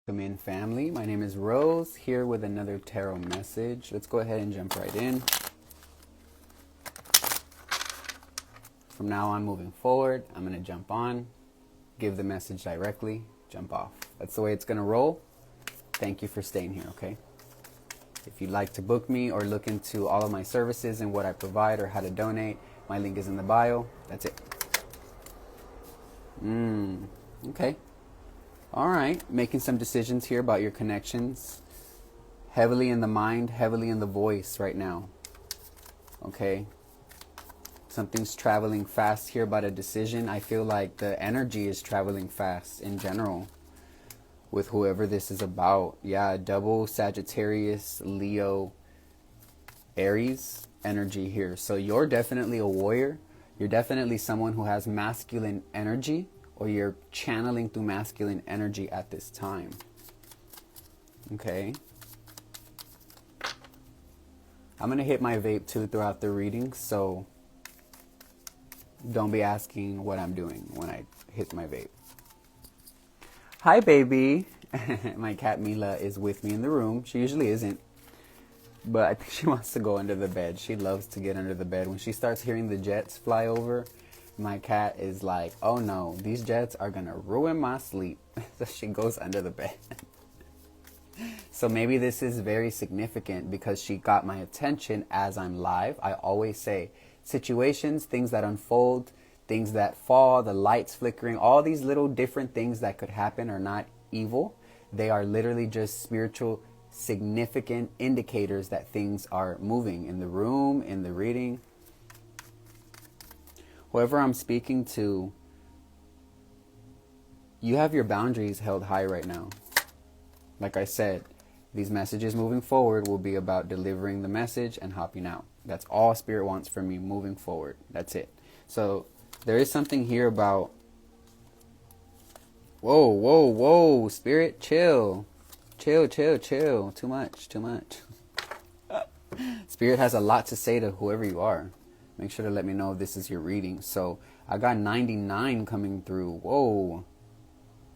Welcome in, family. My name is Rose, here with another tarot message. Let's go ahead and jump right in. From now on, moving forward, I'm going to jump on, give the message directly, jump off. That's the way it's going to roll. Thank you for staying here, okay? If you'd like to book me or look into all of my services and what I provide or how to donate, my link is in the bio. That's it. Okay. All right, making some decisions here about your connections. Heavily in the mind, heavily in the voice right now. Okay. Something's traveling fast here about a decision. I feel like the energy is traveling fast in general with whoever this is about. Yeah, double Sagittarius, Leo, Aries energy here. So you're definitely a warrior. You're definitely someone who has masculine energy, or you're channeling through masculine energy at this time. Okay. I'm going to hit my vape too throughout the reading, so don't be asking what I'm doing when I hit my vape. Hi, baby. My cat Mila is with me in the room. She usually isn't, but I think she wants to go under the bed. She loves to get under the bed. When she starts hearing the jets fly over, my cat is like, oh no, these jets are going to ruin my sleep. So she goes under the bed. So maybe this is very significant because she got my attention as I'm live. I always say situations, things that unfold, things that fall, the lights flickering, all these little different things that could happen are not evil. They are literally just spiritual, significant indicators that things are moving in the room, in the reading. Whoever I'm speaking to, you have your boundaries held high right now. Like I said, these messages moving forward will be about delivering the message and hopping out. That's all Spirit wants from me moving forward. That's it. So there is something here about, whoa, Spirit, chill. Chill. Too much. Spirit has a lot to say to whoever you are. Make sure to let me know if this is your reading. So I got 99 coming through. Whoa.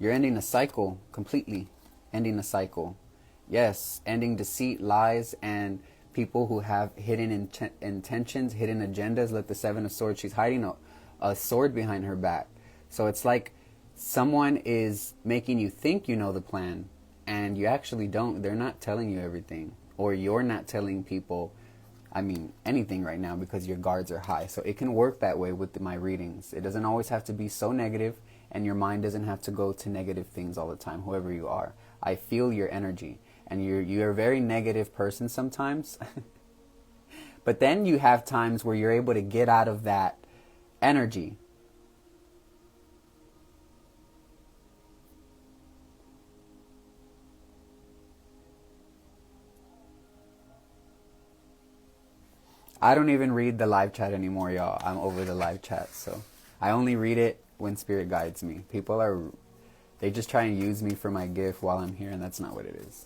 You're ending a cycle completely. Ending a cycle. Yes. Ending deceit, lies, and people who have hidden intentions, hidden agendas. Look, the Seven of Swords. She's hiding a sword behind her back. So it's like someone is making you think you know the plan, and you actually don't. They're not telling you everything. Or you're not telling people anything right now because your guards are high. So it can work that way with my readings. It doesn't always have to be so negative, and your mind doesn't have to go to negative things all the time, whoever you are. I feel your energy, and you're a very negative person sometimes. But then you have times where you're able to get out of that energy. I don't even read the live chat anymore, y'all. I'm over the live chat. So I only read it when Spirit guides me. They just try and use me for my gift while I'm here, and that's not what it is.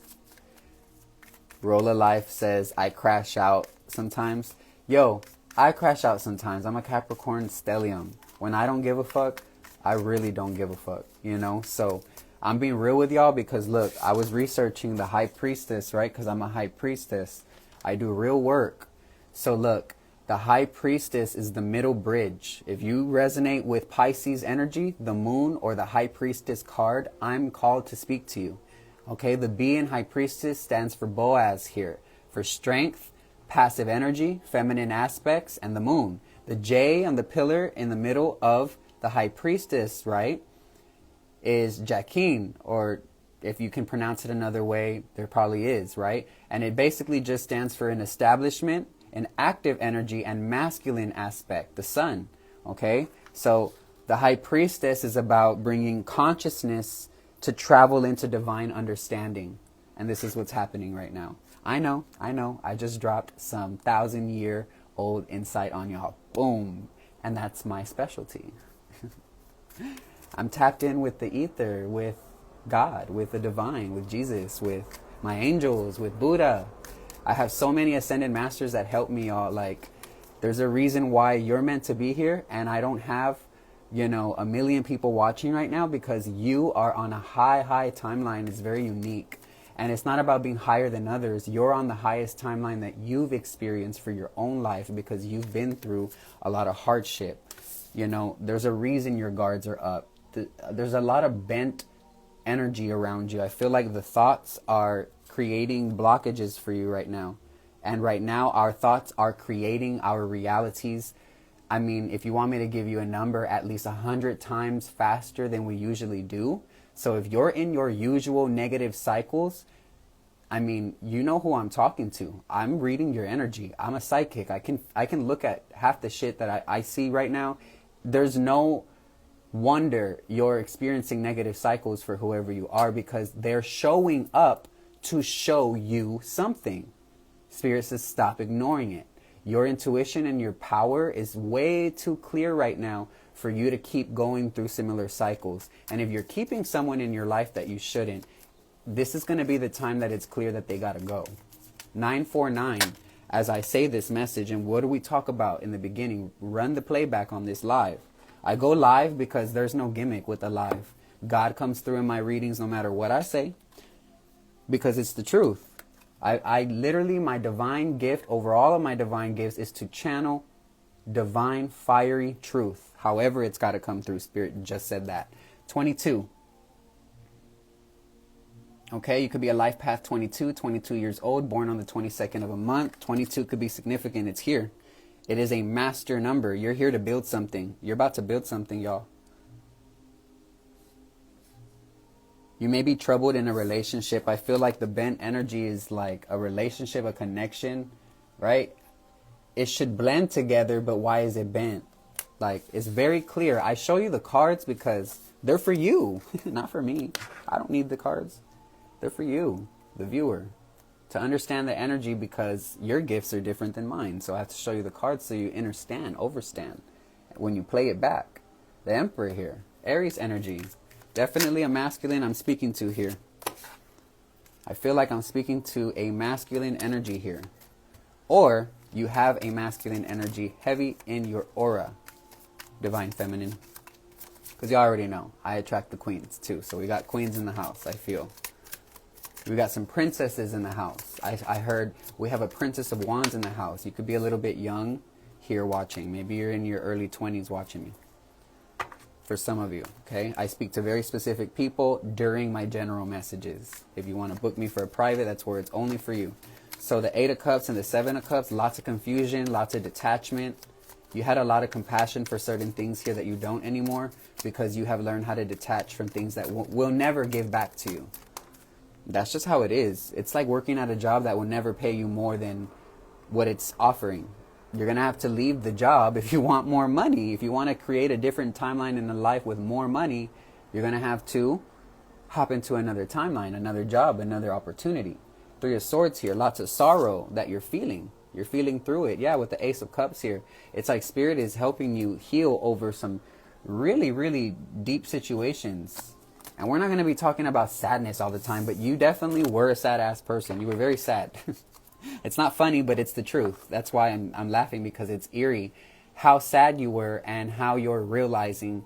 Rolla Life says, I crash out sometimes. Yo, I crash out sometimes. I'm a Capricorn stellium. When I don't give a fuck, I really don't give a fuck, you know? So I'm being real with y'all because, look, I was researching the High Priestess, right? Because I'm a High Priestess. I do real work. So look, the High Priestess is the middle bridge. If you resonate with Pisces energy, the Moon, or the High Priestess card, I'm called to speak to you. Okay, the B in High Priestess stands for Boaz here, for strength, passive energy, feminine aspects, and the Moon. The J on the pillar in the middle of the High Priestess, right, is Jacqueline, or if you can pronounce it another way, there probably is, right? And it basically just stands for an establishment, an active energy, and masculine aspect, the sun. Okay, so the High Priestess is about bringing consciousness to travel into divine understanding, and this is what's happening right now. I know, I just dropped some 1,000-year-old insight on y'all. Boom. And that's my specialty. I'm tapped in with the ether, with God, with the divine, with Jesus, with my angels, with Buddha. I have so many ascended masters that help me, y'all. Like, there's a reason why you're meant to be here, and I don't have you know, a million people watching right now, because you are on a high timeline. It's very unique. And it's not about being higher than others. You're on the highest timeline that you've experienced for your own life, because you've been through a lot of hardship. You know, there's a reason your guards are up. There's a lot of bent energy around you. I feel like the thoughts are creating blockages for you right now. And right now, our thoughts are creating our realities. I mean, if you want me to give you a number, at least 100 times faster than we usually do. So if you're in your usual negative cycles, I mean, you know who I'm talking to. I'm reading your energy. I'm a psychic. I can look at half the shit that I see right now. There's no wonder you're experiencing negative cycles for whoever you are, because they're showing up to show you something. Spirit says stop ignoring it. Your intuition and your power is way too clear right now for you to keep going through similar cycles. And if you're keeping someone in your life that you shouldn't, this is going to be the time that it's clear that they got to go. 949, as I say this message, and what do we talk about in the beginning? Run the playback on this live. I go live because there's no gimmick with the live. God comes through in my readings no matter what I say, because it's the truth. I literally, my divine gift over all of my divine gifts is to channel divine fiery truth. However, it's got to come through. Spirit just said that. 22. Okay, you could be a life path 22 years old, born on the 22nd of a month. 22 could be significant. It's here. It is a master number. You're here to build something. You're about to build something, y'all. You may be troubled in a relationship. I feel like the bent energy is like a relationship, a connection, right? It should blend together, but why is it bent? Like, it's very clear. I show you the cards because they're for you, not for me. I don't need the cards. They're for you, the viewer, to understand the energy, because your gifts are different than mine. So I have to show you the cards so you understand, overstand when you play it back. The Emperor here, Aries energy. Definitely a masculine I'm speaking to here. I feel like I'm speaking to a masculine energy here. Or you have a masculine energy heavy in your aura, divine feminine. Because you already know, I attract the queens too. So we got queens in the house, I feel. We got some princesses in the house. I heard we have a princess of wands in the house. You could be a little bit young here watching. Maybe you're in your early 20s watching me. For some of you, okay? I speak to very specific people during my general messages. If you want to book me for a private, that's where it's only for you. So the 8 of Cups and the 7 of Cups, lots of confusion, lots of detachment. You had a lot of compassion for certain things here that you don't anymore, because you have learned how to detach from things that will never give back to you. That's just how it is. It's like working at a job that will never pay you more than what it's offering. You're going to have to leave the job if you want more money. If you want to create a different timeline in the life with more money, you're going to have to hop into another timeline, another job, another opportunity. 3 of Swords here, lots of sorrow that you're feeling. You're feeling through it. Yeah, with the Ace of Cups here. It's like Spirit is helping you heal over some really, really deep situations. And we're not going to be talking about sadness all the time, but you definitely were a sad ass person. You were very sad. It's not funny, but it's the truth. That's why I'm laughing, because it's eerie how sad you were and how you're realizing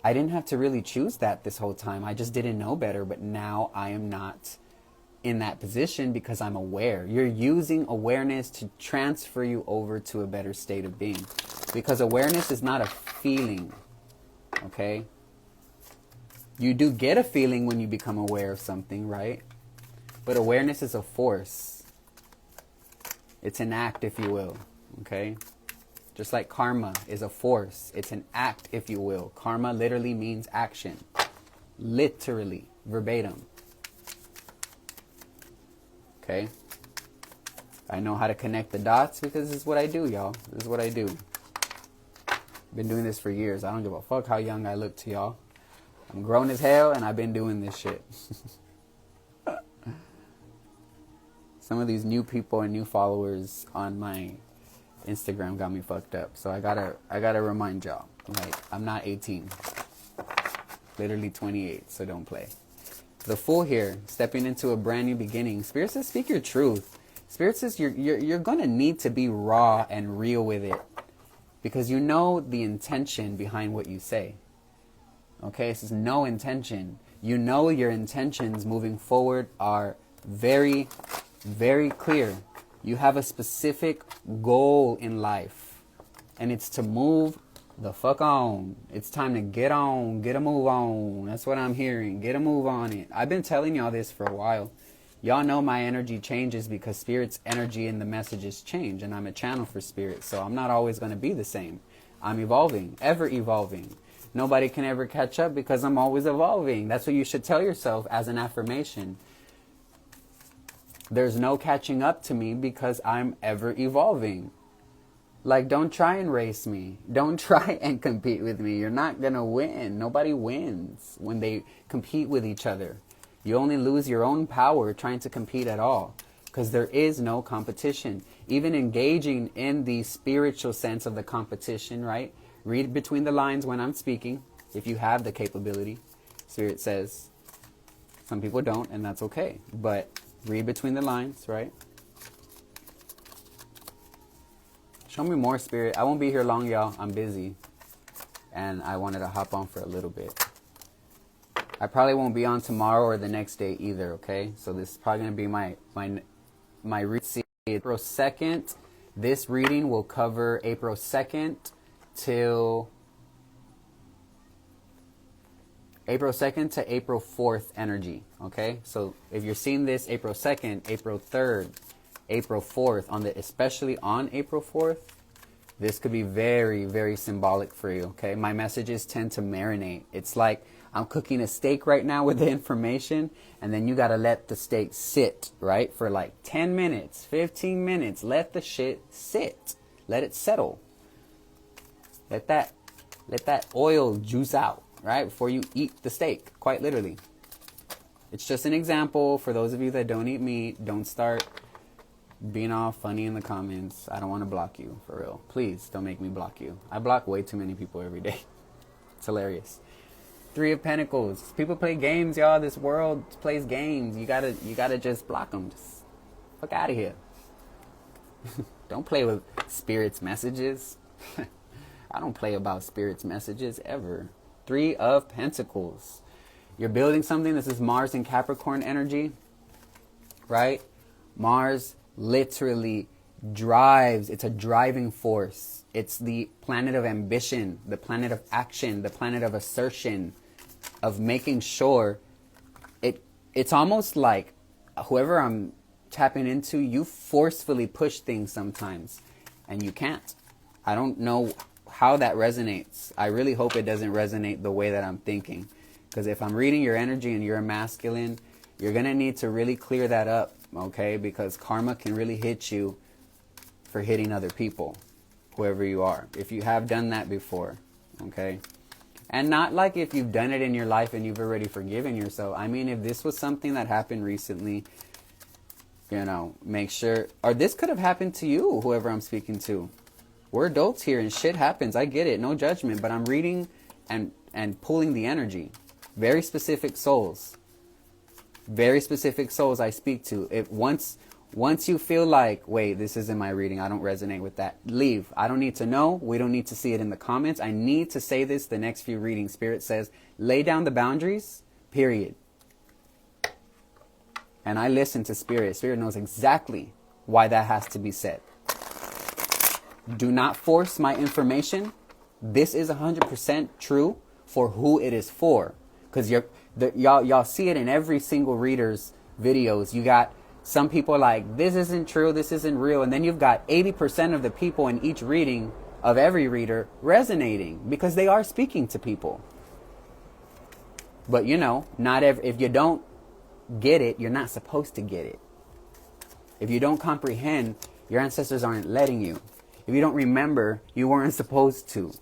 I didn't have to really choose that this whole time. I just didn't know better. But now I am not in that position because I'm aware. You're using awareness to transfer you over to a better state of being, because awareness is not a feeling. Okay? You do get a feeling when you become aware of something, right? But awareness is a force. It's an act, if you will, okay? Just like karma is a force. It's an act, if you will. Karma literally means action. Literally, verbatim. Okay? I know how to connect the dots because this is what I do, y'all. This is what I do. Been doing this for years. I don't give a fuck how young I look to y'all. I'm grown as hell and I've been doing this shit. Some of these new people and new followers on my Instagram got me fucked up. So I gotta remind y'all, like, I'm not 18. Literally 28, so don't play. The Fool here, stepping into a brand new beginning. Spirit says, speak your truth. Spirit says you're gonna need to be raw and real with it. because you know the intention behind what you say. Okay, this is no intention. You know your intentions moving forward are very, very clear. You have a specific goal in life, and it's to move the fuck on. It's time to get on, get a move on. That's what I'm hearing. Get a move on it. I've been telling y'all this for a while. Y'all know my energy changes because Spirit's energy and the messages change, and I'm a channel for Spirit, so I'm not always going to be the same. I'm evolving, ever evolving. Nobody can ever catch up because I'm always evolving. That's what you should tell yourself as an affirmation. There's no catching up to me because I'm ever evolving. Like, don't try and race me. Don't try and compete with me. You're not going to win. Nobody wins when they compete with each other. You only lose your own power trying to compete at all, because there is no competition. Even engaging in the spiritual sense of the competition, right? Read between the lines when I'm speaking, if you have the capability. Spirit says, some people don't, and that's okay. But read between the lines, right? Show me more, Spirit. I won't be here long, y'all. I'm busy. And I wanted to hop on for a little bit. I probably won't be on tomorrow or the next day either, okay? So this is probably going to be my reading. April 2nd. This reading will cover April 2nd till April 2nd to April 4th energy, okay? So if you're seeing this April 2nd, April 3rd, April 4th, especially on April 4th, this could be very, very symbolic for you, okay? My messages tend to marinate. It's like I'm cooking a steak right now with the information, and then you got to let the steak sit, right? For like 10 minutes, 15 minutes. Let the shit sit. Let it settle. Let that oil juice out, right? Before you eat the steak, quite literally. It's just an example. For those of you that don't eat meat, don't start being all funny in the comments. I don't want to block you, for real. Please don't make me block you. I block way too many people every day. It's hilarious. Three of Pentacles. People play games, y'all. This world plays games. You gotta just block them. Just fuck out of here. Don't play with Spirit's messages. I don't play about Spirit's messages ever. Three of Pentacles. You're building something. This is Mars and Capricorn energy, right? Mars literally drives. It's a driving force. It's the planet of ambition, the planet of action, the planet of assertion, of making sure it's almost like whoever I'm tapping into, you forcefully push things sometimes and you can't. I don't know how that resonates. I really hope it doesn't resonate the way that I'm thinking, because if I'm reading your energy and you're a masculine, you're going to need to really clear that up, okay? Because karma can really hit you for hitting other people, whoever you are, if you have done that before, okay? And not like if you've done it in your life and you've already forgiven yourself. I mean, if this was something that happened recently, you know, make sure, or this could have happened to you, whoever I'm speaking to. We're adults here and shit happens. I get it. No judgment. But I'm reading and pulling the energy. Very specific souls. Very specific souls I speak to. Once you feel like, wait, this isn't my reading, I don't resonate with that, leave. I don't need to know. We don't need to see it in the comments. I need to say this the next few readings. Spirit says, lay down the boundaries, period. And I listen to Spirit. Spirit knows exactly why that has to be said. Do not force my information. This is 100% true for who it is for. Because y'all see it in every single reader's videos. You got some people like, this isn't true, this isn't real. And then you've got 80% of the people in each reading of every reader resonating, because they are speaking to people. But you know, if you don't get it, you're not supposed to get it. If you don't comprehend, your ancestors aren't letting you. If you don't remember, you weren't supposed to.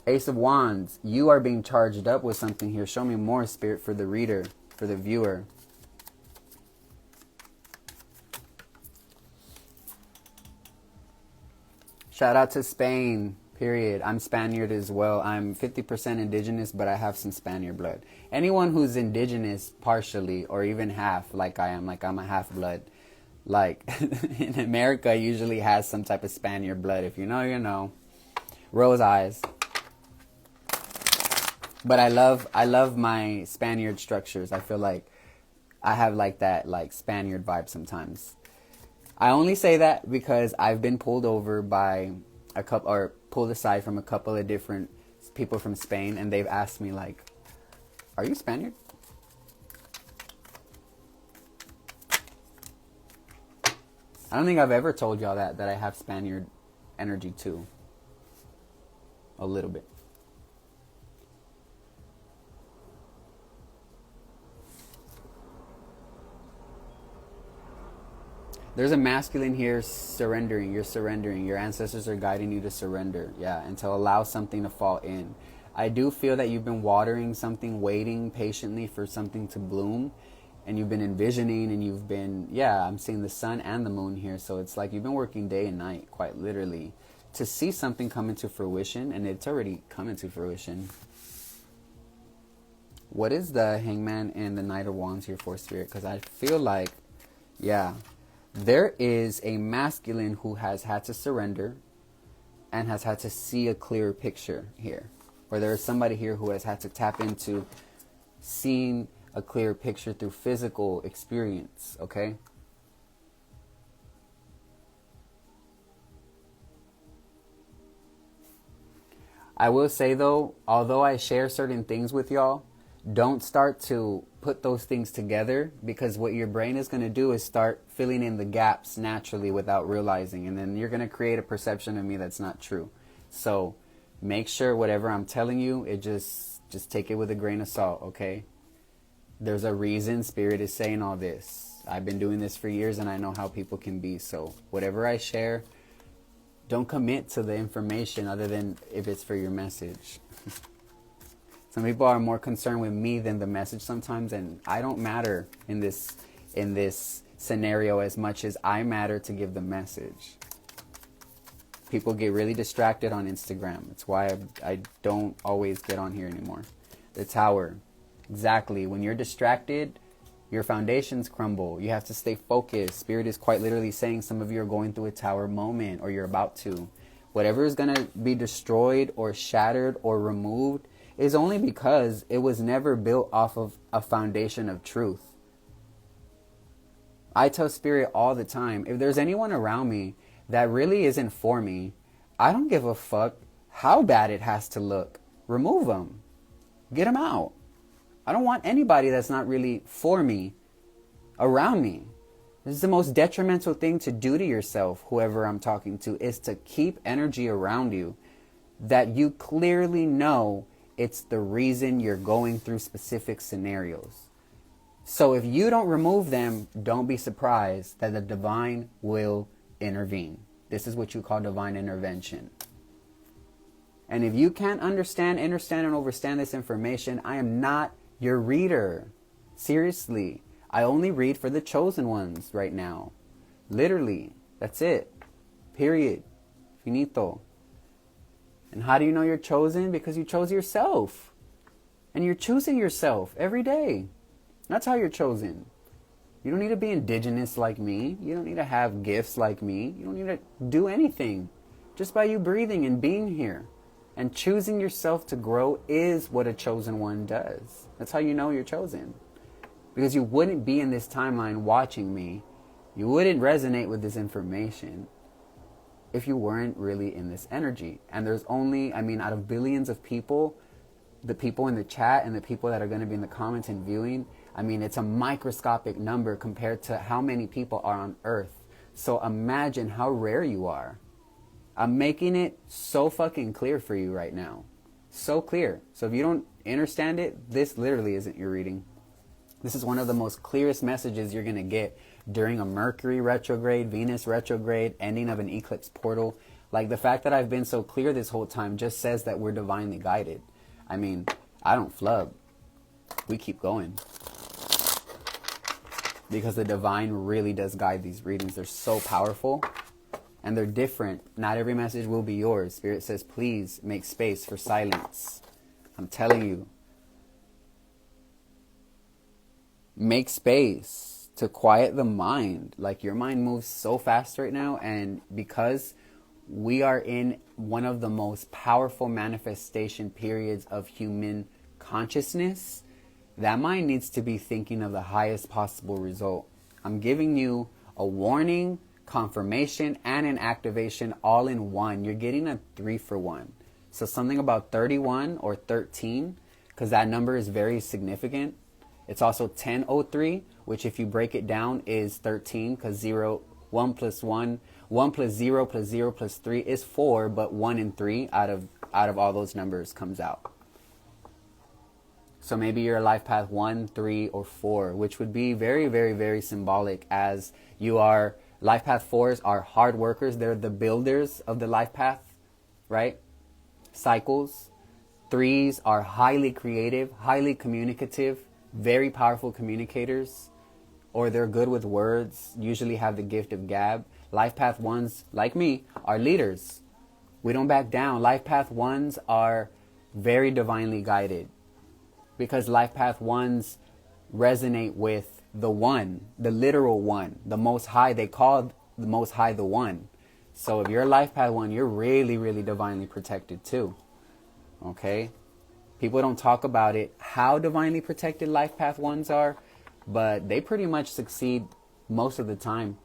Ace of Wands, you are being charged up with something here. Show me more, Spirit, for the reader, for the viewer. Shout out to Spain, period. I'm Spaniard as well. I'm 50% indigenous, but I have some Spaniard blood. Anyone who's indigenous partially or even half, like I am, like I'm a half-blood, Like, in America, usually has some type of Spaniard blood. If you know, you know. Rose eyes. But I love my Spaniard structures. I feel like I have like that like Spaniard vibe sometimes. I only say that because I've been pulled over by a couple, or pulled aside from a couple of different people from Spain, and they've asked me like, "Are you Spaniard?" I don't think I've ever told y'all that I have Spaniard energy too. A little bit. There's a masculine here surrendering. You're surrendering. Your ancestors are guiding you to surrender. Yeah, and to allow something to fall in. I do feel that you've been watering something, waiting patiently for something to bloom. And you've been envisioning, and you've been, yeah, I'm seeing the sun and the moon here. So it's like you've been working day and night, quite literally, to see something come into fruition. And it's already come into fruition. What is the Hangman and the Knight of Wands here for, Spirit? Because I feel like, yeah, there is a masculine who has had to surrender and has had to see a clearer picture here. Or there is somebody here who has had to tap into seeing a clearer picture through physical experience, okay? I will say though, although I share certain things with y'all, don't start to put those things together, because what your brain is going to do is start filling in the gaps naturally without realizing, and then you're going to create a perception of me that's not true. So make sure whatever I'm telling you, it just take it with a grain of salt, okay? There's a reason Spirit is saying all this. I've been doing this for years, and I know how people can be. So whatever I share, don't commit to the information other than if it's for your message. Some people are more concerned with me than the message sometimes, and I don't matter in this scenario as much as I matter to give the message. People get really distracted on Instagram. It's why I don't always get on here anymore. The Tower. Exactly. When you're distracted, your foundations crumble. You have to stay focused. Spirit is quite literally saying some of you are going through a Tower moment, or you're about to. Whatever is going to be destroyed or shattered or removed is only because it was never built off of a foundation of truth. I tell Spirit all the time, if there's anyone around me that really isn't for me, I don't give a fuck how bad it has to look. Remove them. Get them out. I don't want anybody that's not really for me around me. This is the most detrimental thing to do to yourself, whoever I'm talking to, is to keep energy around you that you clearly know it's the reason you're going through specific scenarios. So if you don't remove them, don't be surprised that the divine will intervene. This is what you call divine intervention. And if you can't understand, and understand this information, I am not your reader. Seriously. I only read for the chosen ones right now. Literally. That's it. Period. Finito. And how do you know you're chosen? Because you chose yourself. And you're choosing yourself every day. That's how you're chosen. You don't need to be indigenous like me. You don't need to have gifts like me. You don't need to do anything. Just by you breathing and being here. And choosing yourself to grow is what a chosen one does. That's how you know you're chosen. Because you wouldn't be in this timeline watching me. You wouldn't resonate with this information if you weren't really in this energy. And there's only, out of billions of people, the people in the chat and the people that are going to be in the comments and viewing, it's a microscopic number compared to how many people are on Earth. So imagine how rare you are. I'm making it so fucking clear for you right now. So clear. So if you don't understand it, this literally isn't your reading. This is one of the most clearest messages you're going to get during a Mercury retrograde, Venus retrograde, ending of an eclipse portal. Like, the fact that I've been so clear this whole time just says that we're divinely guided. I don't flub. We keep going. Because the divine really does guide these readings. They're so powerful. And they're different. Not every message will be yours. Spirit says, please make space for silence. I'm telling you. Make space. to quiet the mind. Like, your mind moves so fast right now, and because we are in one of the most powerful manifestation periods of human consciousness, that mind needs to be thinking of the highest possible result. I'm giving you a warning, confirmation, and an activation all in one. You're getting a 3-for-1. So something about 31 or 13, because that number is very significant. It's also 1003, which if you break it down is 13, because 1 plus 1, 1 plus 0 plus 0 plus 3 is 4, but 1 and 3 out of all those numbers comes out. So maybe you're a life path 1, 3, or 4, which would be very, very, very symbolic, as you are. Life path 4s are hard workers. They're the builders of the life path, right? Cycles. 3s are highly creative, highly communicative, very powerful communicators, or they're good with words, usually have the gift of gab. Life path 1s, like me, are leaders. We don't back down. Life path 1s are very divinely guided, because life path 1s resonate with the one, the literal one, the Most High. They call the Most High the One. So if you're a life path 1, you're really, really divinely protected too. Okay? People don't talk about it, how divinely protected life path 1s are, but they pretty much succeed most of the time.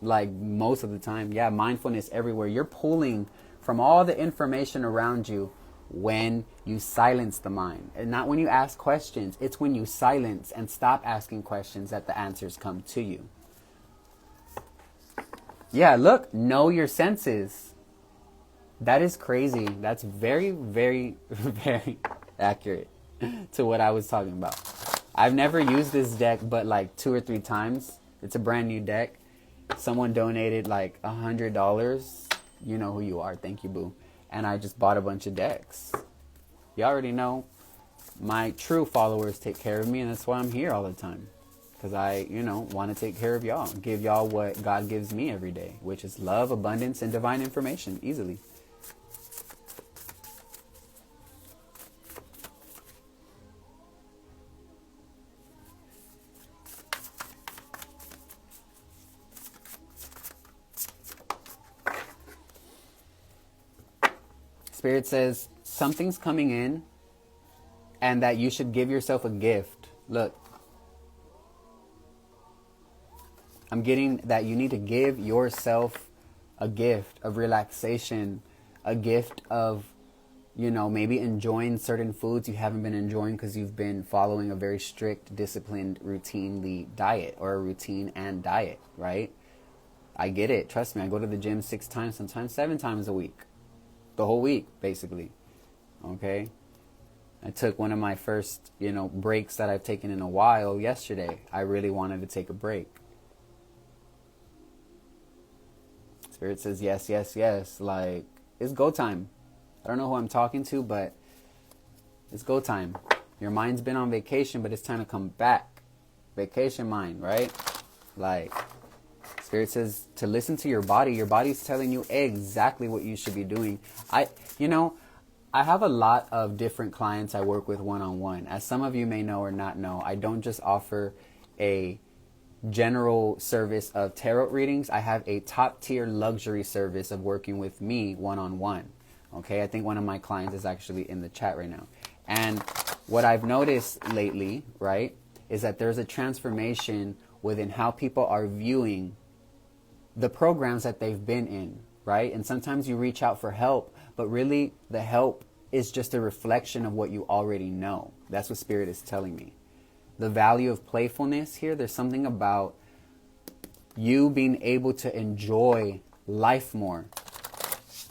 Like, most of the time. Yeah, mindfulness everywhere. You're pulling from all the information around you when you silence the mind. And not when you ask questions. It's when you silence and stop asking questions that the answers come to you. Yeah, look, know your senses. That is crazy. That's very, very, very accurate to what I was talking about. I've never used this deck but like 2 or 3 times. It's a brand new deck. Someone donated like $100. You know who you are. Thank you, boo. And I just bought a bunch of decks. You already know my true followers take care of me, and that's why I'm here all the time. Because I, want to take care of y'all. Give y'all what God gives me every day, which is love, abundance, and divine information easily. Spirit says something's coming in and that you should give yourself a gift. Look, I'm getting that you need to give yourself a gift of relaxation, a gift of, maybe enjoying certain foods you haven't been enjoying because you've been following a very strict, disciplined, routinely diet, or a routine and diet, right? I get it. Trust me, I go to the gym 6 times, sometimes 7 times a week. The whole week, basically. Okay? I took one of my first, breaks that I've taken in a while yesterday. I really wanted to take a break. Spirit says, yes, yes, yes. Like, it's go time. I don't know who I'm talking to, but it's go time. Your mind's been on vacation, but it's time to come back. Vacation mind, right? Like, Spirit says to listen to your body. Your body's telling you exactly what you should be doing. I have a lot of different clients I work with one-on-one. As some of you may know or not know, I don't just offer a general service of tarot readings. I have a top-tier luxury service of working with me one-on-one. Okay, I think one of my clients is actually in the chat right now. And what I've noticed lately, right, is that there's a transformation within how people are viewing the programs that they've been in, right? And sometimes you reach out for help, but really the help is just a reflection of what you already know. That's what Spirit is telling me. The value of playfulness here, there's something about you being able to enjoy life more,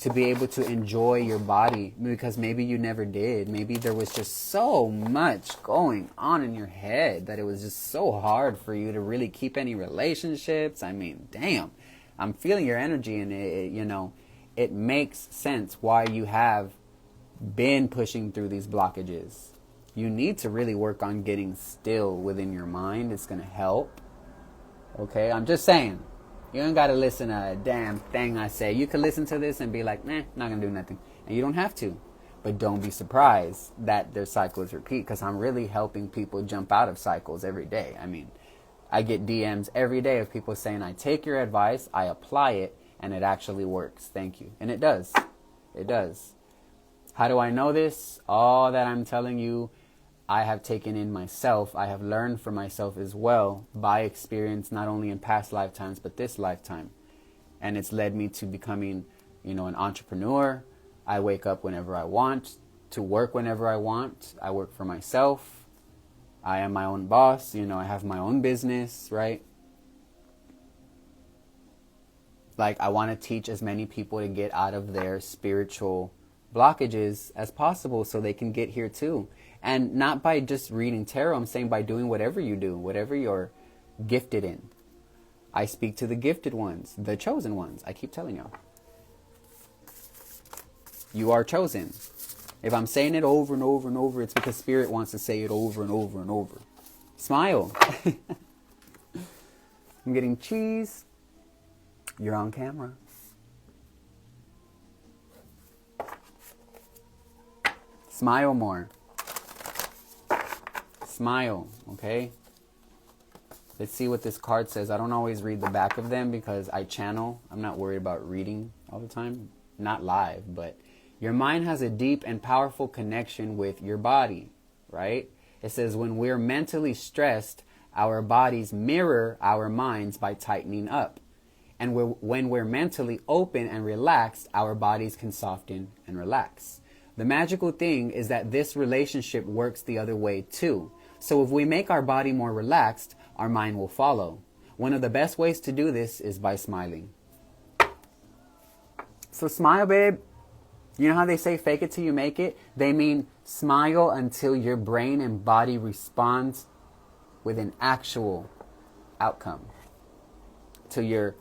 to be able to enjoy your body, because maybe you never did. Maybe there was just so much going on in your head that it was just so hard for you to really keep any relationships. I mean, damn. I'm feeling your energy, and it makes sense why you have been pushing through these blockages. You need to really work on getting still within your mind. It's going to help. Okay? I'm just saying. You ain't got to listen to a damn thing I say. You can listen to this and be like, nah, not going to do nothing. And you don't have to. But don't be surprised that their cycles repeat, because I'm really helping people jump out of cycles every day. I mean, I get DMs every day of people saying, I take your advice, I apply it, and it actually works. Thank you. And it does. It does. How do I know this? All that I'm telling you, I have taken in myself. I have learned for myself as well by experience, not only in past lifetimes, but this lifetime. And it's led me to becoming, an entrepreneur. I wake up whenever I want, to work whenever I want. I work for myself. I am my own boss. I have my own business, right? Like, I want to teach as many people to get out of their spiritual blockages as possible so they can get here too. And not by just reading tarot. I'm saying by doing whatever you do, whatever you're gifted in. I speak to the gifted ones, the chosen ones. I keep telling y'all. You are chosen. If I'm saying it over and over and over, it's because Spirit wants to say it over and over and over. Smile. I'm getting cheese. You're on camera. Smile more. Smile, okay? Let's see what this card says. I don't always read the back of them because I channel. I'm not worried about reading all the time. Not live, but your mind has a deep and powerful connection with your body, right? It says when we're mentally stressed, our bodies mirror our minds by tightening up. And when we're mentally open and relaxed, our bodies can soften and relax. The magical thing is that this relationship works the other way too. So if we make our body more relaxed, our mind will follow. One of the best ways to do this is by smiling. So smile, babe. You know how they say fake it till you make it? They mean smile until your brain and body responds with an actual outcome. Till your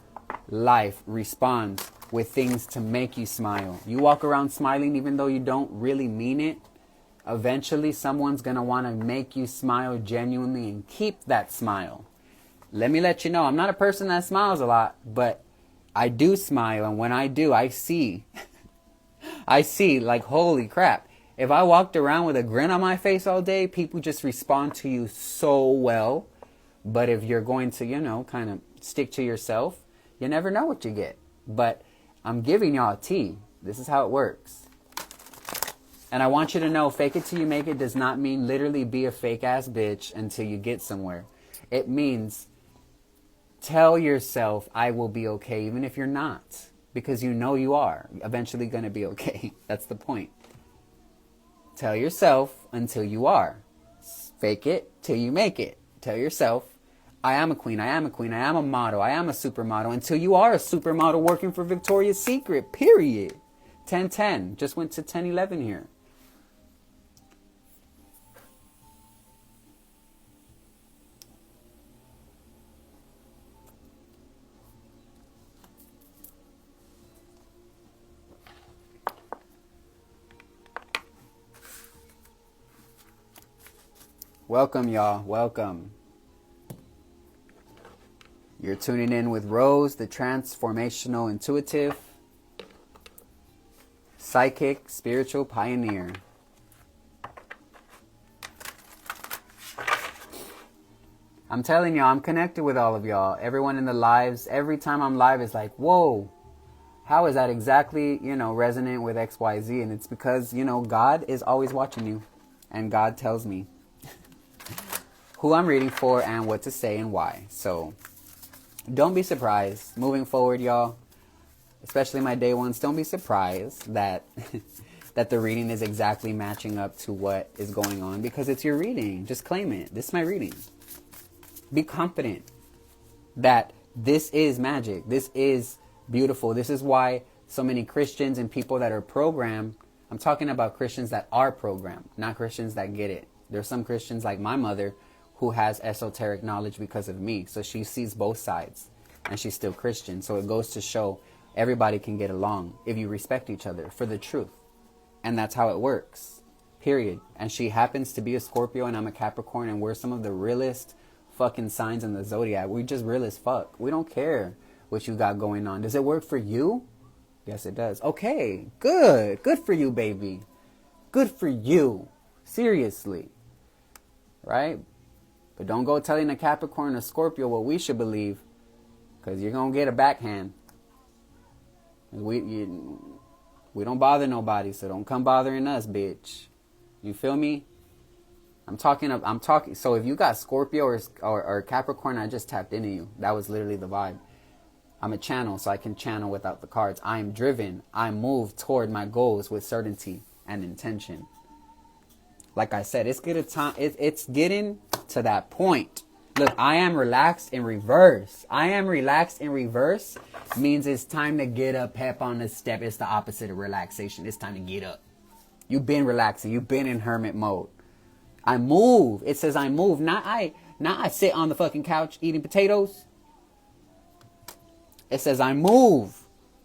life responds with things to make you smile. You walk around smiling even though you don't really mean it. Eventually someone's going to want to make you smile genuinely and keep that smile. Let me let you know, I'm not a person that smiles a lot, but I do smile. And when I do, I see like, holy crap. If I walked around with a grin on my face all day, people just respond to you so well. But if you're going to, kind of stick to yourself, you never know what you get. But I'm giving y'all tea. This is how it works. And I want you to know, fake it till you make it does not mean literally be a fake ass bitch until you get somewhere. It means tell yourself I will be okay even if you're not. Because you are eventually going to be okay. That's the point. Tell yourself until you are. Fake it till you make it. Tell yourself, I am a queen, I am a queen, I am a model, I am a supermodel, until you are a supermodel working for Victoria's Secret, period. 1010, just went to 1011 here. Welcome, y'all. Welcome. You're tuning in with Rose, the transformational intuitive, psychic, spiritual pioneer. I'm telling y'all, I'm connected with all of y'all. Everyone in the lives, every time I'm live, is like, whoa, how is that exactly, resonant with XYZ? And it's because, God is always watching you. And God tells me who I'm reading for and what to say and why. So don't be surprised moving forward, y'all, especially my day ones. Don't be surprised that that the reading is exactly matching up to what is going on, because it's your reading. Just claim it. This is my reading. Be confident that this is magic. This is beautiful. This is why so many Christians and people that are programmed, I'm talking about Christians that are programmed, not Christians that get it. There's some Christians like my mother who has esoteric knowledge because of me. So she sees both sides and she's still Christian. So it goes to show everybody can get along if you respect each other for the truth. And that's how it works, period. And she happens to be a Scorpio and I'm a Capricorn, and we're some of the realest fucking signs in the zodiac. We just real as fuck. We don't care what you got going on. Does it work for you? Yes, it does. Okay, good. Good for you, baby. Good for you. Seriously. Right? But don't go telling a Capricorn or Scorpio what we should believe, because you're going to get a backhand. We don't bother nobody, so don't come bothering us, bitch. You feel me? I'm talking. So if you got Scorpio or Capricorn, I just tapped into you. That was literally the vibe. I'm a channel, so I can channel without the cards. I am driven. I move toward my goals with certainty and intention. Like I said, it's getting to that point. Look, I am relaxed in reverse. I am relaxed in reverse means it's time to get up, pep on the step. It's the opposite of relaxation. It's time to get up. You've been relaxing. You've been in hermit mode. I move. It says I move. Not I sit on the fucking couch eating potatoes. It says I move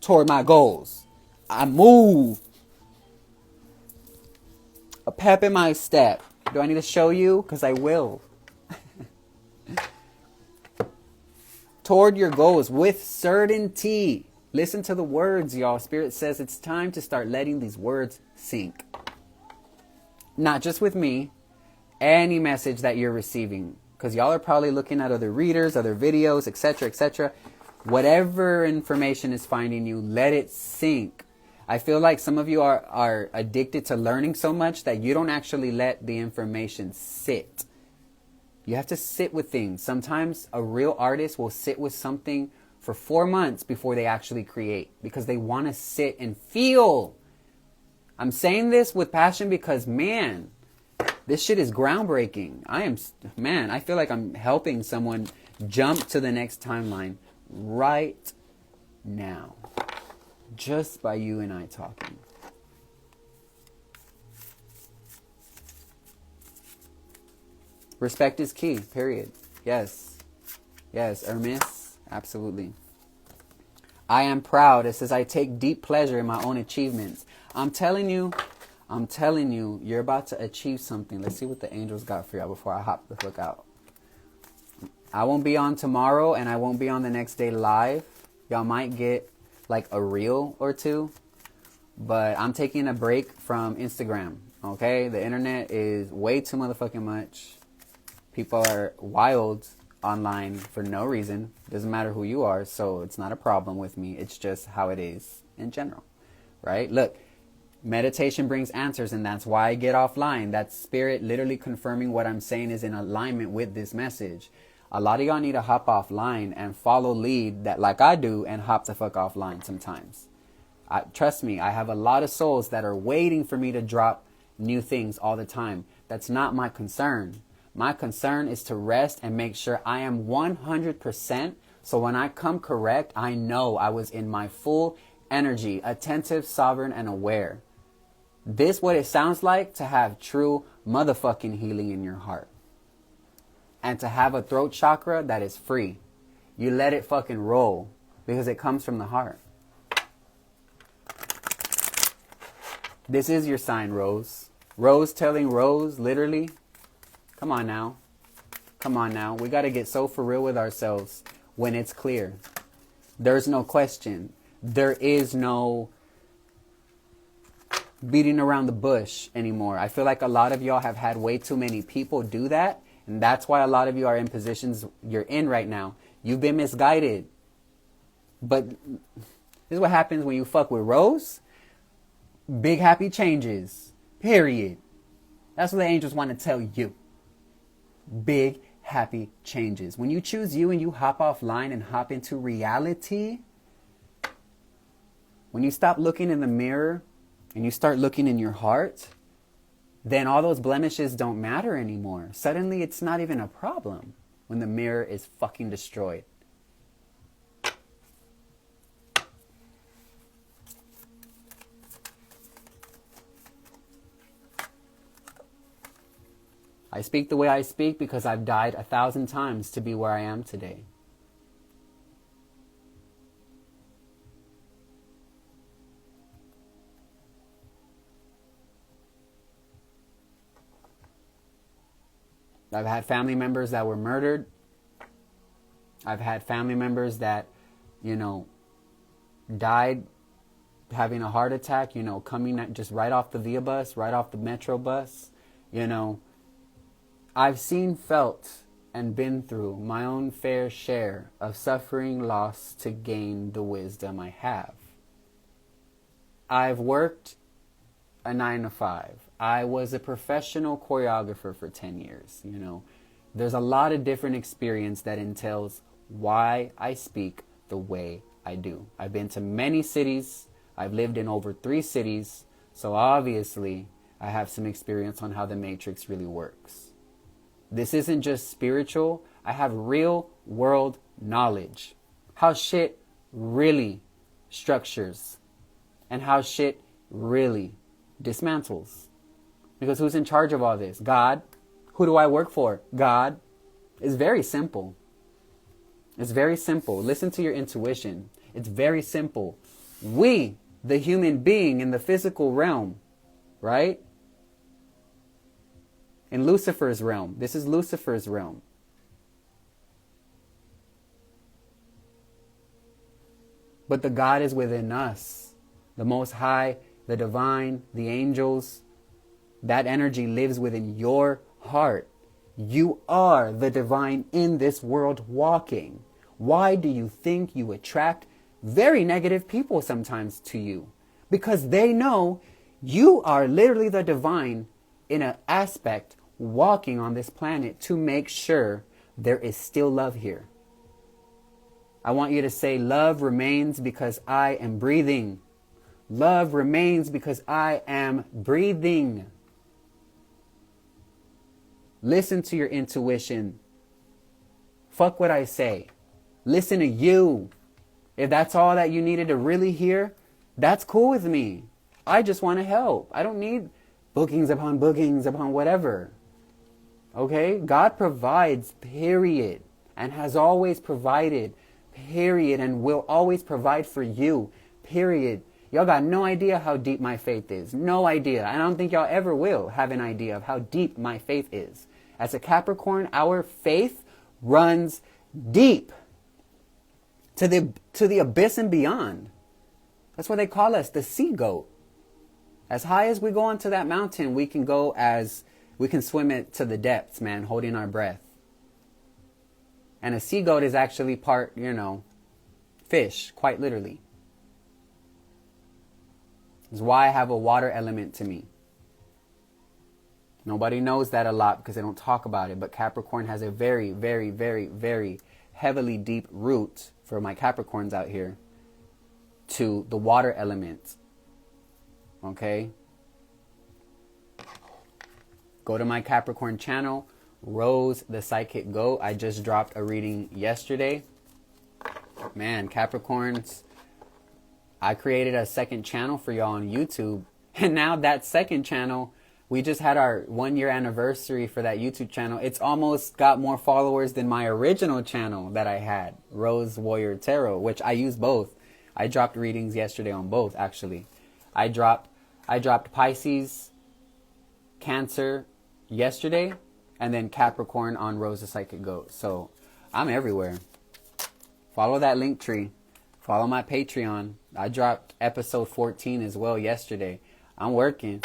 toward my goals. I move. A pep in my step. Do I need to show you? Because I will. Toward your goals with certainty. Listen to the words, y'all. Spirit says it's time to start letting these words sink. Not just with me. Any message that you're receiving. Because y'all are probably looking at other readers, other videos, etc., etc. Whatever information is finding you, let it sink. I feel like some of you are addicted to learning so much that you don't actually let the information sit. You have to sit with things. Sometimes a real artist will sit with something for 4 months before they actually create, because they want to sit and feel. I'm saying this with passion because, man, this shit is groundbreaking. I feel like I'm helping someone jump to the next timeline right now. Just by you and I talking. Respect is key, period. Yes. Yes, Hermes, absolutely. I am proud. It says I take deep pleasure in my own achievements. I'm telling you, you're about to achieve something. Let's see what the angels got for y'all before I hop the fuck out. I won't be on tomorrow and I won't be on the next day live. Y'all might get like a reel or two, but I'm taking a break from Instagram. Okay, the internet is way too motherfucking much. People are wild online for no reason. Doesn't matter who you are, so it's not a problem with me. It's just how it is in general, right? Look, meditation brings answers, and that's why I get offline. That's spirit literally confirming what I'm saying is in alignment with this message. A lot of y'all need to hop offline and follow lead that like I do and hop the fuck offline sometimes. Trust me, I have a lot of souls that are waiting for me to drop new things all the time. That's not my concern. My concern is to rest and make sure I am 100%. So when I come correct, I know I was in my full energy, attentive, sovereign, and aware. This what it sounds like to have true motherfucking healing in your heart. And to have a throat chakra that is free. You let it fucking roll because it comes from the heart. This is your sign, Rose. Rose telling Rose, literally. Come on now. Come on now. We got to get so for real with ourselves when it's clear. There's no question. There is no beating around the bush anymore. I feel like a lot of y'all have had way too many people do that. And that's why a lot of you are in positions you're in right now. You've been misguided. But this is what happens when you fuck with Rose. Big happy changes. Period. That's what the angels want to tell you. Big happy changes. When you choose you and you hop offline and hop into reality. When you stop looking in the mirror and you start looking in your heart. Then all those blemishes don't matter anymore. Suddenly it's not even a problem when the mirror is fucking destroyed. I speak the way I speak because I've died 1,000 times to be where I am today. I've had family members that were murdered. I've had family members that, died having a heart attack, coming just right off the Via bus, right off the Metro bus. I've seen, felt and been through my own fair share of suffering loss to gain the wisdom I have. I've worked a 9 to 5. I was a professional choreographer for 10 years. You know, there's a lot of different experience that entails why I speak the way I do. I've been to many cities. I've lived in over 3 cities. So obviously, I have some experience on how the matrix really works. This isn't just spiritual. I have real world knowledge. How shit really structures and how shit really dismantles. Because who's in charge of all this? God. Who do I work for? God. It's very simple. It's very simple. Listen to your intuition. It's very simple. We, the human being in the physical realm, right? In Lucifer's realm. This is Lucifer's realm. But the God is within us. The Most High, the Divine, the angels. That energy lives within your heart. You are the divine in this world walking. Why do you think you attract very negative people sometimes to you? Because they know you are literally the divine in an aspect walking on this planet to make sure there is still love here. I want you to say, love remains because I am breathing. Love remains because I am breathing. Listen to your intuition. Fuck what I say. Listen to you. If that's all that you needed to really hear, that's cool with me. I just want to help. I don't need bookings upon whatever. Okay? God provides, period. And has always provided, period. And will always provide for you, period. Y'all got no idea how deep my faith is. No idea. I don't think y'all ever will have an idea of how deep my faith is. As a Capricorn, our faith runs deep to the abyss and beyond. That's what they call us, the sea goat. As high as we go onto that mountain, we can swim it to the depths, man, holding our breath. And a sea goat is actually part, fish, quite literally. That's why I have a water element to me. Nobody knows that a lot because they don't talk about it. But Capricorn has a very, very, very, very heavily deep root for my Capricorns out here to the water element. Okay? Go to my Capricorn channel, Rose the Psychic Goat. I just dropped a reading yesterday. Man, Capricorns, I created a second channel for y'all on YouTube. And now that second channel, we just had our 1-year anniversary for that YouTube channel. It's almost got more followers than my original channel that I had, Rose Warrior Tarot, which I use both. I dropped readings yesterday on both, actually. I dropped Pisces, Cancer yesterday, and then Capricorn on Rose the Psychic Goat. So I'm everywhere. Follow that link tree. Follow my Patreon. I dropped episode 14 as well yesterday. I'm working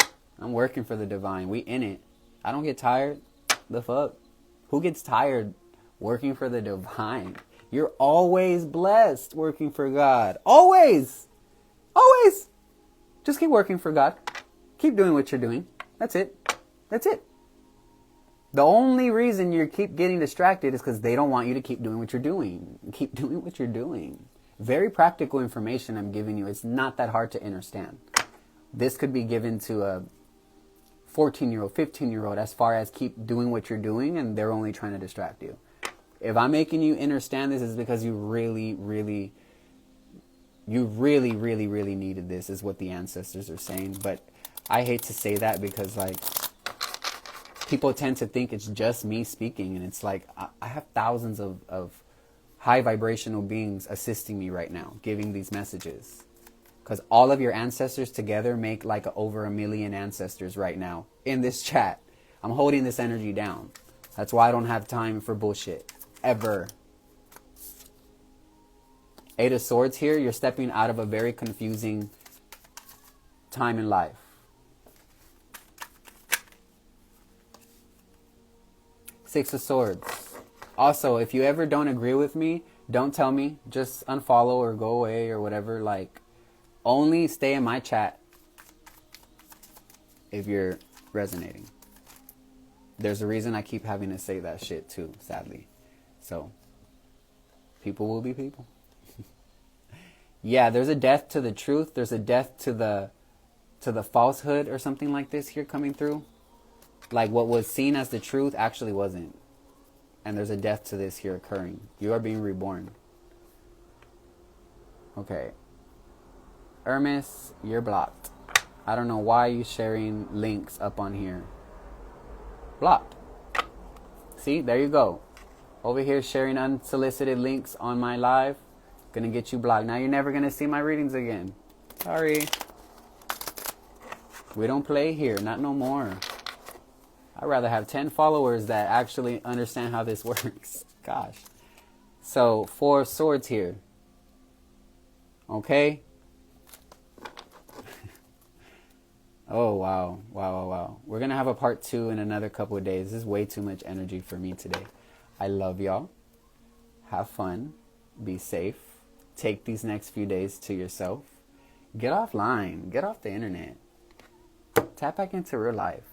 for the divine. We in it. I don't get tired. The fuck? Who gets tired working for the divine? You're always blessed working for God. Always. Always. Just keep working for God. Keep doing what you're doing. That's it. That's it. The only reason you keep getting distracted is because they don't want you to keep doing what you're doing. Keep doing what you're doing. Very practical information I'm giving you. It's not that hard to understand. This could be given to a 14-year-old, 15-year-old, as far as keep doing what you're doing, and they're only trying to distract you. If I'm making you understand this, is because you really, really needed this, is what the ancestors are saying. But I hate to say that because, like, people tend to think it's just me speaking, and it's like, I have thousands of high vibrational beings assisting me right now, giving these messages. Because all of your ancestors together make like over 1 million ancestors right now in this chat. I'm holding this energy down. That's why I don't have time for bullshit. Ever. 8 of Swords here. You're stepping out of a very confusing time in life. Six of Swords. Also, if you ever don't agree with me, don't tell me. Just unfollow or go away or whatever. Like, only stay in my chat if you're resonating. There's a reason I keep having to say that shit too, sadly. So, people will be people. Yeah, there's a death to the truth. There's a death to the falsehood or something like this here coming through. Like what was seen as the truth actually wasn't. And there's a death to this here occurring. You are being reborn. Okay. Hermes, you're blocked. I don't know why you're sharing links up on here. Blocked. See, there you go. Over here sharing unsolicited links on my live. Gonna get you blocked. Now you're never gonna see my readings again. Sorry. We don't play here. Not no more. I'd rather have 10 followers that actually understand how this works. Gosh. So, 4 of Swords here. Okay? Oh, wow. Wow. We're going to have a part 2 in another couple of days. This is way too much energy for me today. I love y'all. Have fun. Be safe. Take these next few days to yourself. Get offline. Get off the internet. Tap back into real life.